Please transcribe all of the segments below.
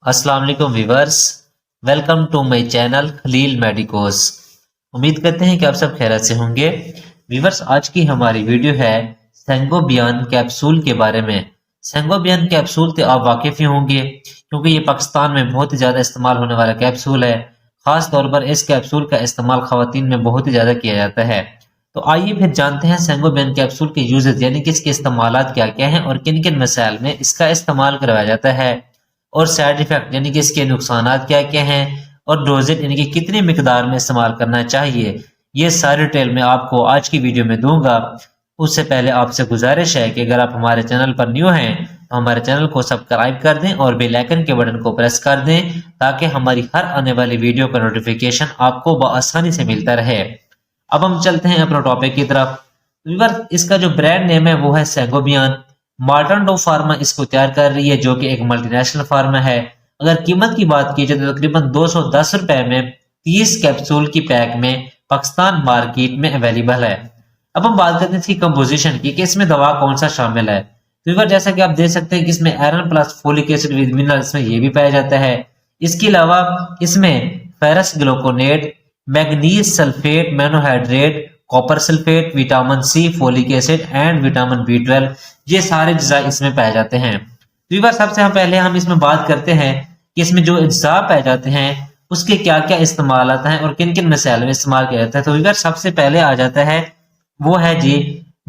अस्सलाम वालेकुम viewers. Welcome to my channel Khalil medicos. उम्मीद करते हैं कि आप सब खैरियत से होंगे। वीवर्स, आज की हमारी वीडियो है सेंगोबियन कैप्सूल के बारे में। सेंगोबियन कैप्सूल तो आप वाकिफ ही होंगे क्योंकि ये पाकिस्तान में बहुत ही ज़्यादा इस्तेमाल होने वाला कैप्सूल है। ख़ास तौर पर इस कैप्सूल का इस्तेमाल ख़वातीन में बहुत ही ज़्यादा किया जाता है। तो आइए फिर जानते हैं सेंगोबियन कैप्सूल के यूजेस यानी कि इसके इस्तेमालात क्या क्या हैं और किन किन मसाइल में इसका इस्तेमाल करवाया जाता है, और साइड इफेक्ट यानी कि इसके नुकसानात क्या क्या हैं, और डोजेज यानी कि कितनी मिकदार में इस्तेमाल करना चाहिए। ये सारी डिटेल मैं आपको आज की वीडियो में दूंगा। उससे पहले आपसे गुजारिश है कि अगर आप हमारे चैनल पर न्यू हैं तो हमारे चैनल को सब्सक्राइब कर दें और बेल आइकन के बटन को प्रेस कर दें ताकि हमारी हर आने वाली वीडियो का नोटिफिकेशन आपको बआसानी से मिलता रहे। अब हम चलते हैं अपने टॉपिक की तरफ। व्यूअर, इसका जो ब्रांड नेम है वो है सेंगोबियन। मार्टन फार्मा इसको तैयार कर रही है जो कि एक मल्टीनेशनल फार्मा है। अगर कीमत की बात की जाए तो तकरीबन 210 रुपए में 30 कैप्सूल की पैक में पाकिस्तान मार्केट में अवेलेबल है। अब हम बात करते हैं इसकी कंपोजिशन की कि इसमें दवा कौन सा शामिल है। तो जैसा कि आप देख सकते हैं कि इसमें iron plus folic acid with mineral इसमें ये भी पाया जाता है। इसके अलावा इसमें ferrous gluconate, manganese sulphate, monohydrate, copper sulphate, vitamin C, folic acid and vitamin B12 ये सारे अज्जा इसमें पाए जाते हैं। तो सबसे पहले हम इसमें बात करते हैं कि इसमें जो अज्जा पाए जाते हैं उसके क्या क्या इस्तेमाल आता है और किन किन मसाइल में इस्तेमाल किया जाता है। तो वीवर सबसे पहले आ जाता है वो है जी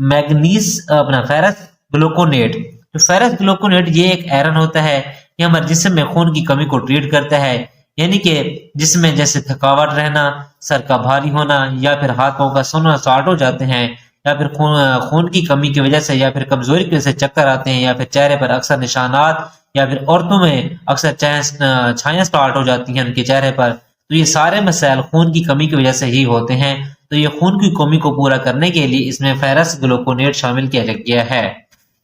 मैग्नीज अपना फेरस ग्लूकोनेट। तो फेरस ग्लूकोनेट ये एक आयरन होता है, ये हमारे जिस्म में खून की कमी को ट्रीट करता है। यानी कि जिसमें जैसे थकावट रहना, सर का भारी होना या फिर हाथ पांव का सोना स्टार्ट हो जाते हैं, या फिर खून की कमी की वजह से या फिर कमजोरी की वजह से चक्कर आते हैं, या फिर चेहरे पर अक्सर निशानात, या फिर औरतों में अक्सर छाया स्टार्ट हो जाती हैं उनके चेहरे पर। तो ये सारे मसाइल खून की कमी की वजह से ही होते हैं। तो ये खून की कमी को पूरा करने के लिए इसमें फेरस ग्लूकोनेट शामिल किया गया है।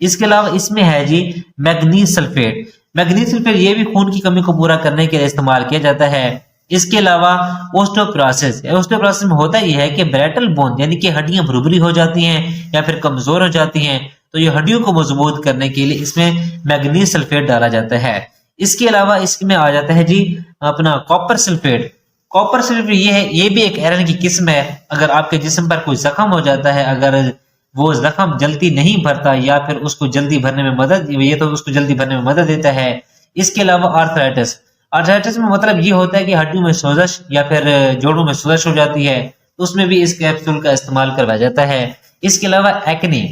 इसके अलावा इसमें है जी मैग्नीज सल्फेट। मैग्नीज सल्फेट ये भी खून की कमी को पूरा करने के लिए इस्तेमाल किया जाता है। इसके अलावा ओस्टियोपोरोसिस में होता यह है कि ब्रेटल बोन यानी कि हड्डियां भुरभुरी हो जाती हैं या फिर कमजोर हो जाती हैं, तो ये हड्डियों को मजबूत करने के लिए इसमें मैग्नीज सल्फेट डाला जाता है। इसके अलावा इसमें आ जाता है जी अपना कॉपर सल्फेट। कॉपर सल्फेट ये भी एक आयरन की किस्म है। अगर आपके जिस्म पर कोई जख्म हो जाता है, अगर वो जख्म जल्दी नहीं भरता या फिर उसको जल्दी भरने में मदद देता है। इसके अलावा आर्थराइटिस। आर्थराइटिस में मतलब ये होता है कि हड्डियों में सोजश या फिर जोड़ों में सोजश हो जाती है, तो उसमें भी इस कैप्सूल का इस्तेमाल करवाया जाता है। इसके अलावा एक्ने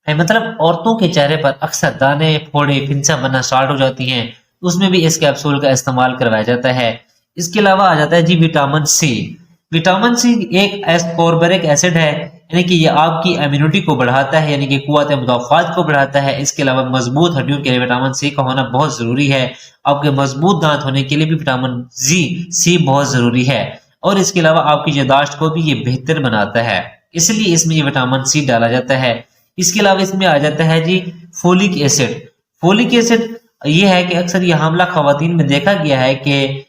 मतलब औरतों के चेहरे पर अक्सर दाने, फोड़े, फिंसा बनना स्टार्ट हो जाती हैं, उसमें भी इस कैप्सूल का इस्तेमाल करवाया जाता है। इसके अलावा आ जाता है जी विटामिन सी। विटामिन सी एक एस्कॉर्बिक एसिड है, यानी कि ये आपकी इम्यूनिटी को बढ़ाता है, यानी कि कुव्वत मुदाफ़ात को बढ़ाता है। इसके अलावा मजबूत हड्डियों के लिए विटामिन सी का होना बहुत जरूरी है। आपके मजबूत दांत होने के लिए भी विटामिन सी बहुत जरूरी है, और इसके अलावा आपकी याददाश्त को भी ये बेहतर बनाता है, इसलिए इसमें ये विटामिन सी डाला जाता है। इसके अलावा इसमें आ जाता है जी फोलिक एसिड। फोलिक एसिड ये है कि अक्सर ये हमला खवातीन में देखा गया है कि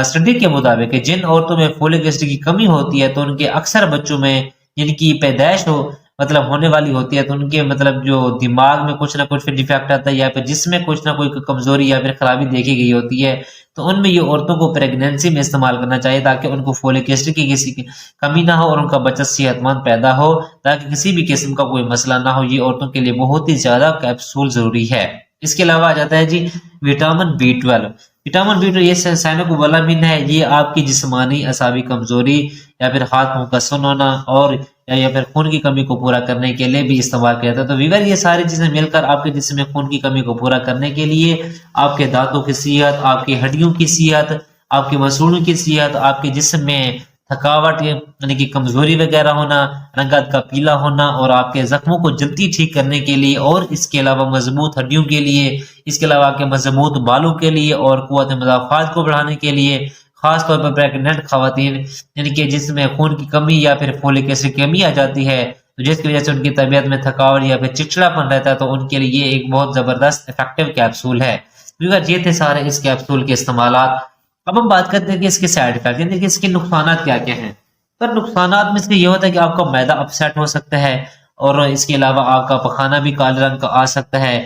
स्टडी के मुताबिक जिन औरतों में फोलिक एसिड की कमी होती है तो उनके अक्सर बच्चों में यानी कि पैदाइश होने वाली होती है, तो उनके मतलब जो दिमाग में कुछ ना कुछ फिर डिफेक्ट आता है या फिर जिसमें कुछ ना कोई कमजोरी या फिर खराबी देखी गई होती है, तो उनमें ये औरतों को प्रेगनेंसी में इस्तेमाल करना चाहिए ताकि उनको फोलिक एसिड की किसी की कमी ना हो और उनका बच्चा सेहतमंद पैदा हो, ताकि किसी भी किस्म का कोई मसला ना हो। ये औरतों के लिए बहुत ही ज्यादा कैप्सूल जरूरी है। इसके अलावा आ जाता है जी विटामिन B12। विटामिन B12 ये साइनोकोबालामिन है, ये आपकी जिस्मानी असाबी कमजोरी या फिर हाथ मुंह का सुन होना और या फिर खून की कमी को पूरा करने के लिए भी इस्तेमाल किया जाता है। तो वीवर ये सारी चीजें मिलकर आपके जिस्म में खून की कमी को पूरा करने के लिए आपके दांतों की सेहत, आपकी हड्डियों की सेहत, आपके मसूड़ों की सेहत, आपके जिस्म में थकावट यानी कि कमजोरी वगैरह होना, रंगत का पीला होना और आपके जख्मों को जल्दी ठीक करने के लिए, और इसके अलावा मजबूत हड्डियों के लिए, इसके अलावा आपके मजबूत बालों के लिए और कुव्वत मुदाफ़ात को बढ़ाने के लिए, खास तौर पर प्रेग्नेंट खवातीन यानी कि जिसमें खून की कमी या फिर फोलिक एसिड की कमी आ जाती है, तो जिसकी वजह से उनकी तबीयत में थकावट या फिर चिड़चिड़ापन रहता है, तो उनके लिए ये एक बहुत जबरदस्त इफेक्टिव कैप्सूल है। ये थे सारे इस कैप्सूल के इस्तेमालात। अब हम बात करते हैं कि इसके साइड इफेक्ट यानी कि इसके नुकसान क्या क्या हैं। तो नुकसान में इसके ये होता है कि आपका मैदा अपसेट हो सकता है, और इसके अलावा आपका पखाना भी काले रंग का आ सकता है।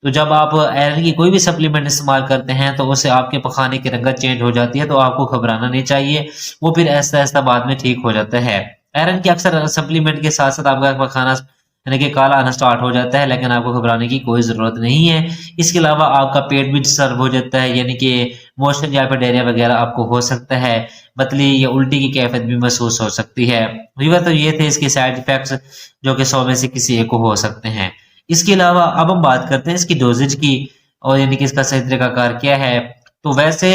तो जब आप आयरन की कोई भी सप्लीमेंट इस्तेमाल करते हैं तो उससे आपके पखाने की रंगत चेंज हो जाती है, तो आपको घबराना नहीं चाहिए, वो फिर ऐसा ऐसा बाद में ठीक हो जाता है। आयरन के अक्सर सप्लीमेंट के साथ साथ आपका पखाना यानी कि काला आना स्टार्ट हो जाता है, लेकिन आपको घबराने की कोई ज़रूरत नहीं है। इसके अलावा आपका पेट भी डिस्टर्ब हो जाता है, यानी कि मोशन या फिर डायरिया वगैरह आपको हो सकता है, बदली या उल्टी की कैफियत भी महसूस हो सकती है। तो ये थे इसके साइड इफेक्ट्स, जो कि 100 में से किसी एक को हो सकते हैं। इसके अलावा अब हम बात करते हैं इसकी डोजेज की, और यानी कि इसका सही तरीकाकार क्या है। तो वैसे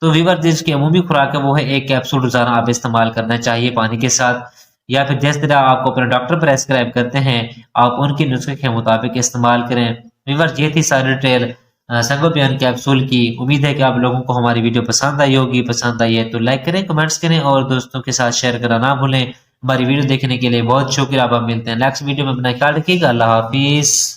तो वीवर जिसकी अमूमी खुराक है वो है 1 कैप्सूल रोजाना आप इस्तेमाल करना चाहिए पानी के साथ, या फिर जिस तरह आपको अपने डॉक्टर प्रेस्क्राइब करते हैं आप उनके नुस्खे के मुताबिक इस्तेमाल करें। वीवर ये थी सारी डिटेल संगोपियान कैप्सूल की। उम्मीद है कि आप लोगों को हमारी वीडियो पसंद आई होगी। पसंद आई है तो लाइक करें, कमेंट्स करें और दोस्तों के साथ शेयर करना ना भूलें। हमारी वीडियो देखने के लिए बहुत शुक्रिया। अब हम मिलते हैं नेक्स्ट वीडियो में। अपना ख्याल रखिएगा। अल्लाह हाफिज।